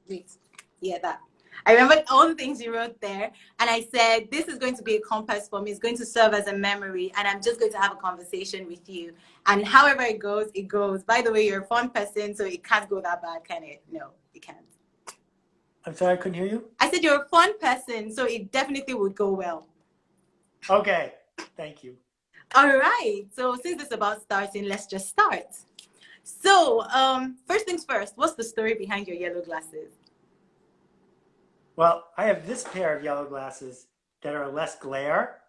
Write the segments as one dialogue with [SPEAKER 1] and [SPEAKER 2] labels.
[SPEAKER 1] Wait. Yeah, that. I remember all the things you wrote there, and I said, this is going to be a compass for me. It's going to serve as a memory, and I'm just going to have a conversation with you. And however it goes, it goes. By the way, you're a fun person, so it can't go that bad, can it? No, it can't.
[SPEAKER 2] I'm sorry, I couldn't hear you.
[SPEAKER 1] I said you're a fun person, so it definitely would go well.
[SPEAKER 2] Okay, thank you.
[SPEAKER 1] All right. So since it's about starting, let's just start. So first things first, what's the story behind your yellow glasses?
[SPEAKER 2] Well, I have this pair of yellow glasses that are less glare,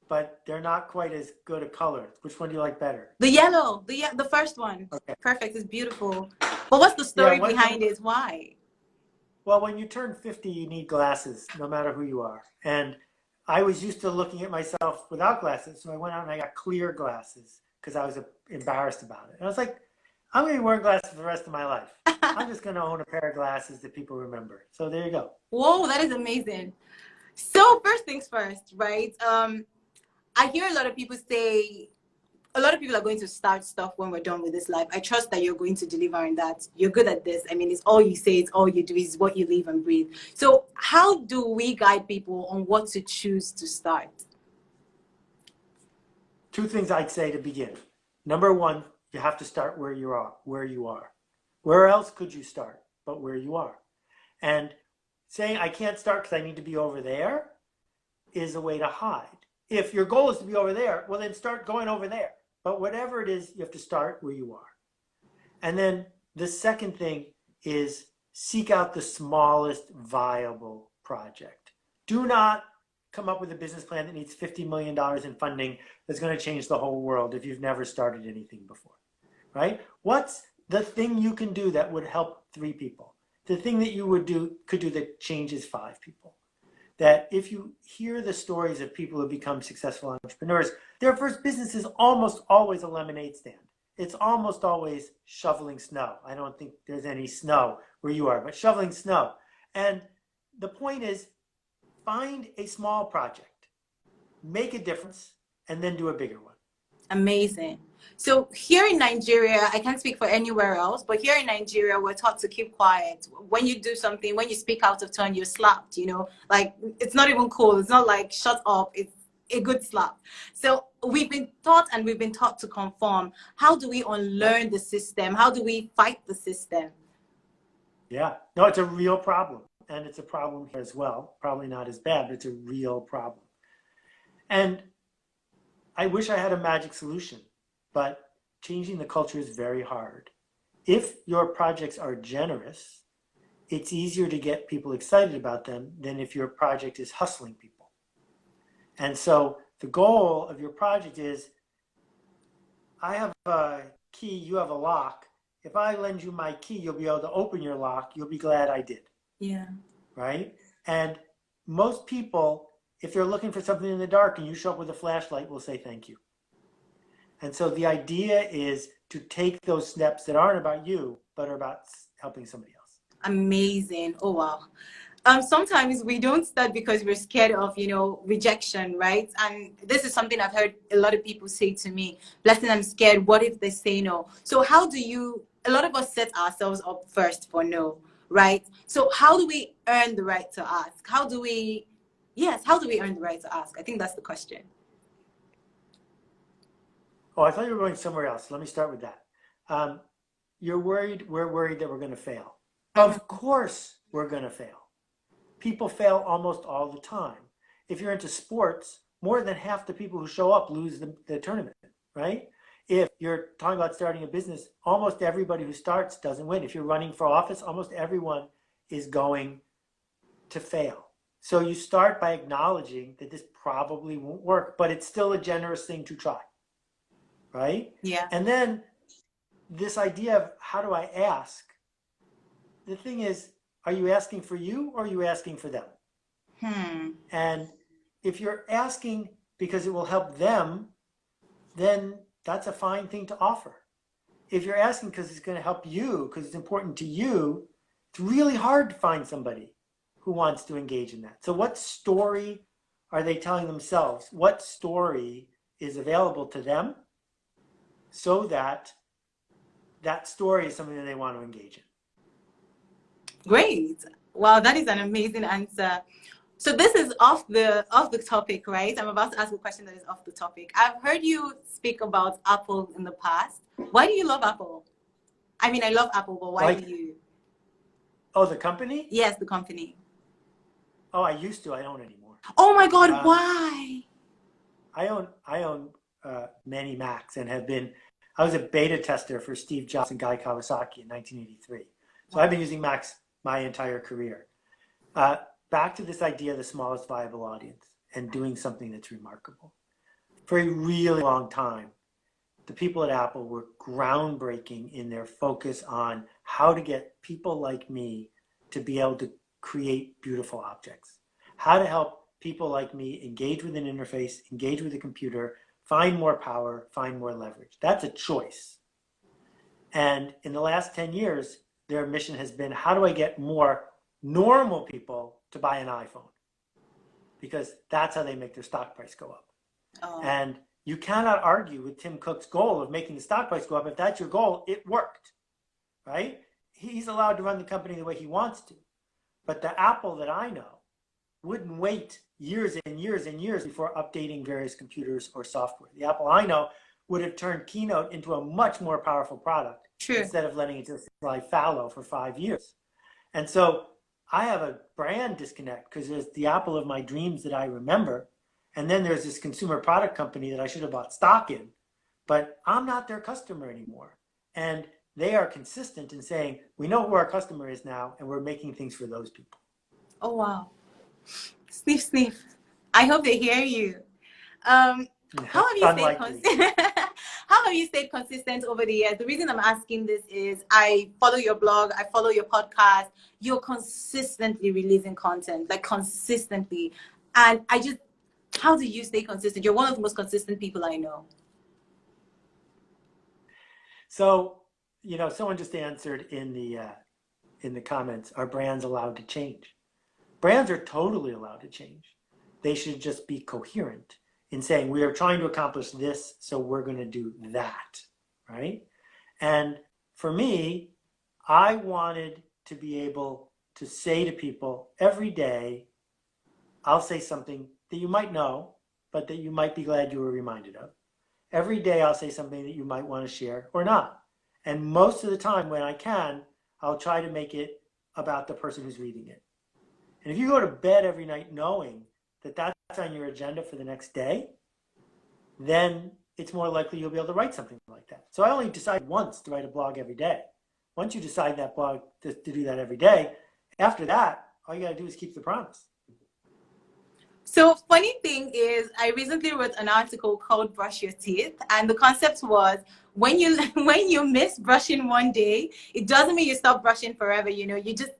[SPEAKER 2] but they're not quite as good a color. Which one do you like better?
[SPEAKER 1] The yellow, the first one.
[SPEAKER 2] Okay.
[SPEAKER 1] Perfect. It's beautiful. But what's the story behind it? Why?
[SPEAKER 2] Well, when you turn 50, you need glasses, no matter who you are. And I was used to looking at myself without glasses, so I went out and I got clear glasses because I was embarrassed about it. And I was like, I'm going to be wearing glasses for the rest of my life. I'm just going to own a pair of glasses that people remember. So there you go.
[SPEAKER 1] Whoa, that is amazing. So first things first, right? I hear a lot of people say, a lot of people are going to start stuff when we're done with this life. I trust that you're going to deliver on that. You're good at this. I mean, it's all you say, it's all you do, is what you live and breathe. So how do we guide people on what to choose to start?
[SPEAKER 2] Two things I'd say to begin. Number one, you have to start where you are. Where else could you start but where you are? And saying I can't start because I need to be over there is a way to hide. If your goal is to be over there, well, then start going over there. But whatever it is, you have to start where you are. And then the second thing is seek out the smallest viable project. Do not come up with a business plan that needs $50 million in funding that's going to change the whole world if you've never started anything before, right? What's the thing you can do that would help 3 people? The thing that you could do that changes 5 people. That if you hear the stories of people who become successful entrepreneurs, their first business is almost always a lemonade stand. It's almost always shoveling snow. I don't think there's any snow where you are, but shoveling snow. And the point is, find a small project, make a difference, and then do a bigger one.
[SPEAKER 1] Amazing. So here in Nigeria, I can't speak for anywhere else, but here in Nigeria, we're taught to keep quiet. When you do something, when you speak out of turn, you're slapped, you know, like it's not even cool. It's not like shut up. It's a good slap. So we've been taught and we've been taught to conform. How do we unlearn the system? How do we fight the system?
[SPEAKER 2] Yeah, no, it's a real problem. And it's a problem here as well. Probably not as bad, but it's a real problem. And I wish I had a magic solution, but changing the culture is very hard. If your projects are generous, it's easier to get people excited about them than if your project is hustling people. And so the goal of your project is, I have a key, you have a lock. If I lend you my key, you'll be able to open your lock. You'll be glad I did.
[SPEAKER 1] Yeah.
[SPEAKER 2] Right? And most people, if they're looking for something in the dark and you show up with a flashlight, will say thank you. And so the idea is to take those steps that aren't about you, but are about helping somebody else.
[SPEAKER 1] Amazing. Oh, wow. Sometimes we don't start because we're scared of, you know, rejection, right? And this is something I've heard a lot of people say to me, Blessing, I'm scared. What if they say no? So how do you, a lot of us set ourselves up first for no, right? So how do we earn the right to ask? How do we earn the right to ask? I think that's the question.
[SPEAKER 2] Oh, I thought you were going somewhere else. Let me start with that. We're worried that we're going to fail. Of course we're going to fail. People fail almost all the time. If you're into sports, more than half the people who show up lose the tournament, right? If you're talking about starting a business, almost everybody who starts doesn't win. If you're running for office, almost everyone is going to fail. So you start by acknowledging that this probably won't work, but it's still a generous thing to try, right?
[SPEAKER 1] Yeah.
[SPEAKER 2] And then this idea of how do I ask? The thing is, are you asking for you or are you asking for them? And if you're asking because it will help them, then that's a fine thing to offer. If you're asking because it's going to help you, because it's important to you, it's really hard to find somebody who wants to engage in that. So what story are they telling themselves? What story is available to them so that that story is something that they want to engage in?
[SPEAKER 1] Great. Wow, that is an amazing answer. So this is off the topic, right? I'm about to ask a question that is off the topic. I've heard you speak about Apple in the past. Why do you love Apple? I mean, I love Apple, but why do
[SPEAKER 2] Like,
[SPEAKER 1] you?
[SPEAKER 2] oh, the company?
[SPEAKER 1] Yes, the company.
[SPEAKER 2] Oh, I used to. I don't anymore.
[SPEAKER 1] Oh my God,
[SPEAKER 2] Um,
[SPEAKER 1] why?
[SPEAKER 2] I own many Macs and have been. I was a beta tester for Steve Jobs and Guy Kawasaki in 1983. So I've been using Macs my entire career. Uh, Back to this idea of the smallest viable audience and doing something that's remarkable. For a really long time, the people at Apple were groundbreaking in their focus on how to get people like me to be able to create beautiful objects, how to help people like me engage with an interface, engage with a computer, find more power, find more leverage. That's a choice. And in the last 10 years, their mission has been, how do I get more normal people to buy an iPhone? Because that's how they make their stock price go up.
[SPEAKER 1] Oh,
[SPEAKER 2] And you cannot argue with Tim Cook's goal of making the stock price go up. If that's your goal, it worked, right? He's allowed to run the company the way he wants to. But the Apple that I know wouldn't wait years and years and years before updating various computers or software. The Apple I know would have turned Keynote into a much more powerful product
[SPEAKER 1] true.
[SPEAKER 2] instead of letting it just lie fallow for 5 years. And so I have a brand disconnect because there's the Apple of my dreams that I remember. And then there's this consumer product company that I should have bought stock in, but I'm not their customer anymore. And they are consistent in saying, we know who our customer is now, and we're making things for those people.
[SPEAKER 1] Oh wow. Sniff, sniff. I hope they hear you. How have you stayed
[SPEAKER 2] Unlikely.
[SPEAKER 1] How have you stayed consistent over the years? The reason I'm asking this is I follow your blog, I follow your podcast. You're consistently releasing content, like consistently. And how do you stay consistent? You're one of the most consistent people I know.
[SPEAKER 2] So, someone just answered in the comments, are brands allowed to change? Brands are totally allowed to change. They should just be coherent in saying, we are trying to accomplish this, so we're going to do that, right? And for me, I wanted to be able to say to people every day, I'll say something that you might know, but that you might be glad you were reminded of. Every day I'll say something that you might want to share or not. And most of the time when I can, I'll try to make it about the person who's reading it. And if you go to bed every night knowing that that's on your agenda for the next day, then it's more likely you'll be able to write something like that. So I only decide once to write a blog every day. Once you decide that blog to do that every day, after that, all you got to do is keep the promise.
[SPEAKER 1] So funny thing is, I recently wrote an article called "Brush Your Teeth," and the concept was when you when you miss brushing one day, it doesn't mean you stop brushing forever. You just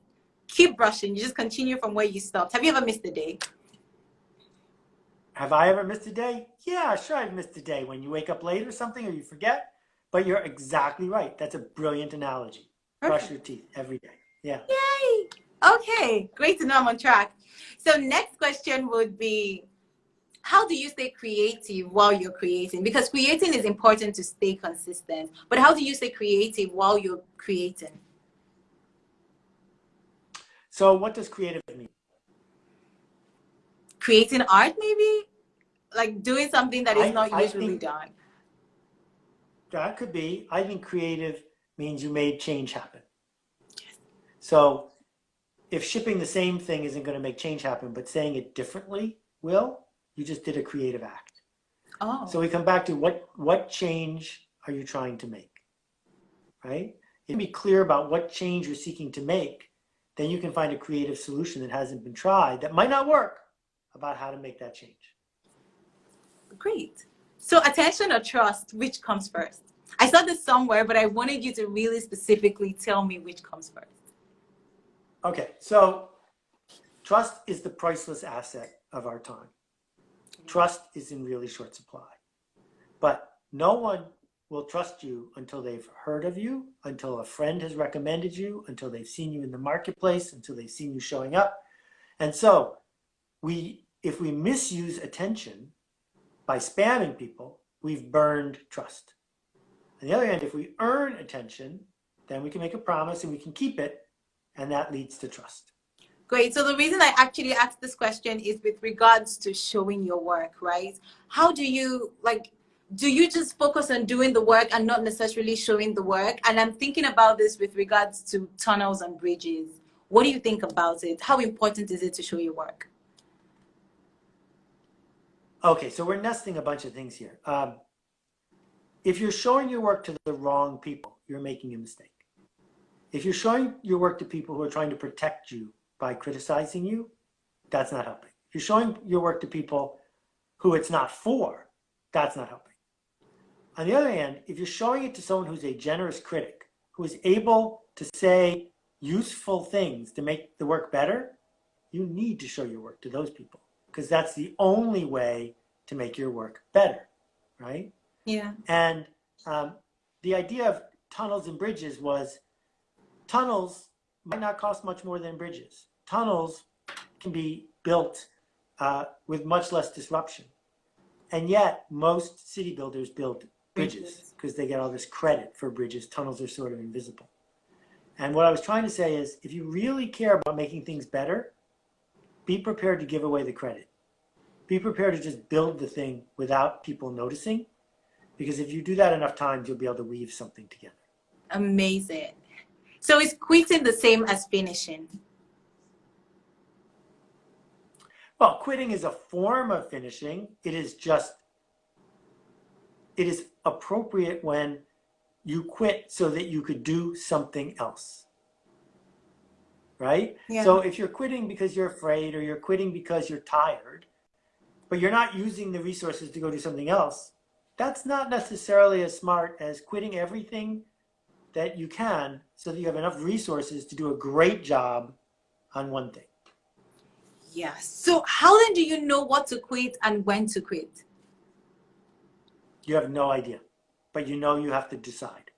[SPEAKER 1] keep brushing. You just continue from where you stopped. Have you ever missed a day?
[SPEAKER 2] Have I ever missed a day? Yeah, sure, I've missed a day when you wake up late or something or you forget. But you're exactly right. That's a brilliant analogy.
[SPEAKER 1] Perfect.
[SPEAKER 2] Brush your teeth every day. Yeah.
[SPEAKER 1] Yay! Okay, great to know I'm on track. So next question would be, how do you stay creative while you're creating? Because creating is important to stay consistent. But how do you stay creative while you're creating?
[SPEAKER 2] So what does creative mean?
[SPEAKER 1] Creating art, maybe? Like doing something that is not
[SPEAKER 2] I
[SPEAKER 1] usually
[SPEAKER 2] think
[SPEAKER 1] done.
[SPEAKER 2] that could be. I think creative means you made change happen. So if shipping the same thing isn't going to make change happen, but saying it differently will, you just did a creative act.
[SPEAKER 1] Oh.
[SPEAKER 2] So we come back to what change are you trying to make, right? You can be clear about what change you're seeking to make, then you can find a creative solution that hasn't been tried, that might not work, about how to make that change.
[SPEAKER 1] Great. So attention or trust, which comes first? I saw this somewhere, but I wanted you to really specifically tell me which comes first.
[SPEAKER 2] Okay, so trust is the priceless asset of our time. Trust is in really short supply. But no one will trust you until they've heard of you, until a friend has recommended you, until they've seen you in the marketplace, until they've seen you showing up. And so if we misuse attention by spamming people, we've burned trust. On the other hand, if we earn attention, then we can make a promise and we can keep it, And that leads to trust.
[SPEAKER 1] Great. So the reason I actually asked this question is with regards to showing your work, right? How do you do you just focus on doing the work and not necessarily showing the work? And I'm thinking about this with regards to tunnels and bridges. What do you think about it? How important is it to show your work?
[SPEAKER 2] Okay, so we're nesting a bunch of things here. If you're showing your work to the wrong people, you're making a mistake. If you're showing your work to people who are trying to protect you by criticizing you, that's not helping. If you're showing your work to people who it's not for, that's not helping. On the other hand, if you're showing it to someone who's a generous critic, who is able to say useful things to make the work better, you need to show your work to those people, because that's the only way to make your work better, right?
[SPEAKER 1] Yeah.
[SPEAKER 2] And the idea of tunnels and bridges was, tunnels might not cost much more than bridges. Tunnels can be built with much less disruption. And yet, most city builders build bridges because they get all this credit for bridges. Tunnels are sort of invisible. And what I was trying to say is, if you really care about making things better, be prepared to give away the credit. Be prepared to just build the thing without people noticing, because if you do that enough times, you'll be able to weave something together.
[SPEAKER 1] Amazing. So is quitting the same as finishing?
[SPEAKER 2] Well, quitting is a form of finishing. It is appropriate when you quit so that you could do something else, right?
[SPEAKER 1] Yeah.
[SPEAKER 2] So if you're quitting because you're afraid, or you're quitting because you're tired, but you're not using the resources to go do something else, that's not necessarily as smart as quitting everything that you can so that you have enough resources to do a great job on one thing.
[SPEAKER 1] Yes. So how then do you know what to quit and when to quit?
[SPEAKER 2] You have no idea, but you know you have to decide.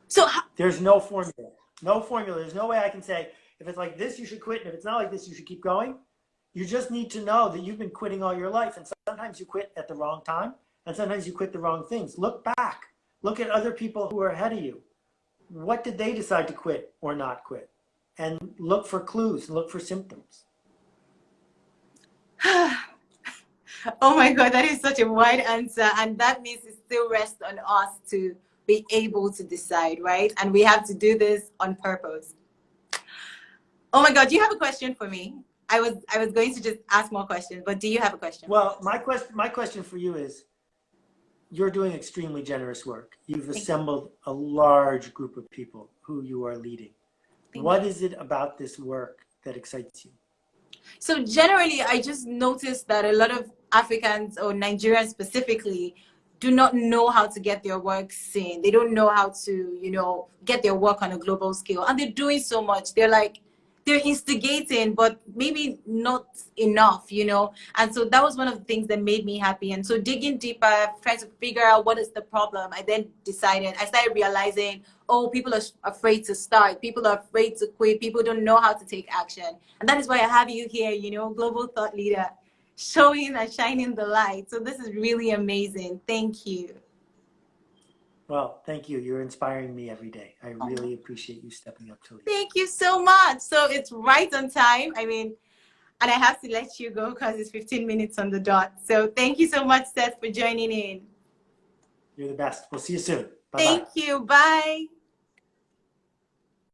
[SPEAKER 1] So
[SPEAKER 2] there's no formula. No formula. There's no way I can say, if it's like this, you should quit, and if it's not like this, you should keep going. You just need to know that you've been quitting all your life, and sometimes you quit at the wrong time, and sometimes you quit the wrong things. Look back. Look at other people who are ahead of you. What did they decide to quit or not quit? And look for clues, look for symptoms.
[SPEAKER 1] oh my God, that is such a wide answer. And that means it still rests on us to be able to decide, right? And we have to do this on purpose. Oh my God, do you have a question for me? I was going to just ask more questions, but do you have a question?
[SPEAKER 2] Well, my question for you is, you're doing extremely generous work. You've assembled a large group of people who you are leading. What is it about this work that excites you?
[SPEAKER 1] So generally, I just noticed that a lot of Africans, or Nigerians specifically, do not know how to get their work seen. They don't know how to, get their work on a global scale. And they're doing so much. They're instigating, but maybe not enough, And so that was one of the things that made me happy. And so digging deeper, trying to figure out what is the problem, I started realizing, people are afraid to start. People are afraid to quit. People don't know how to take action. And that is why I have you here, global thought leader, showing and shining the light. So this is really amazing. Thank you.
[SPEAKER 2] Well, thank you. You're inspiring me every day. I really appreciate you stepping up to lead.
[SPEAKER 1] Thank you so much. So it's right on time. And I have to let you go because it's 15 minutes on the dot. So thank you so much, Seth, for joining in.
[SPEAKER 2] You're the best. We'll see you soon. Bye-bye.
[SPEAKER 1] Thank you. Bye.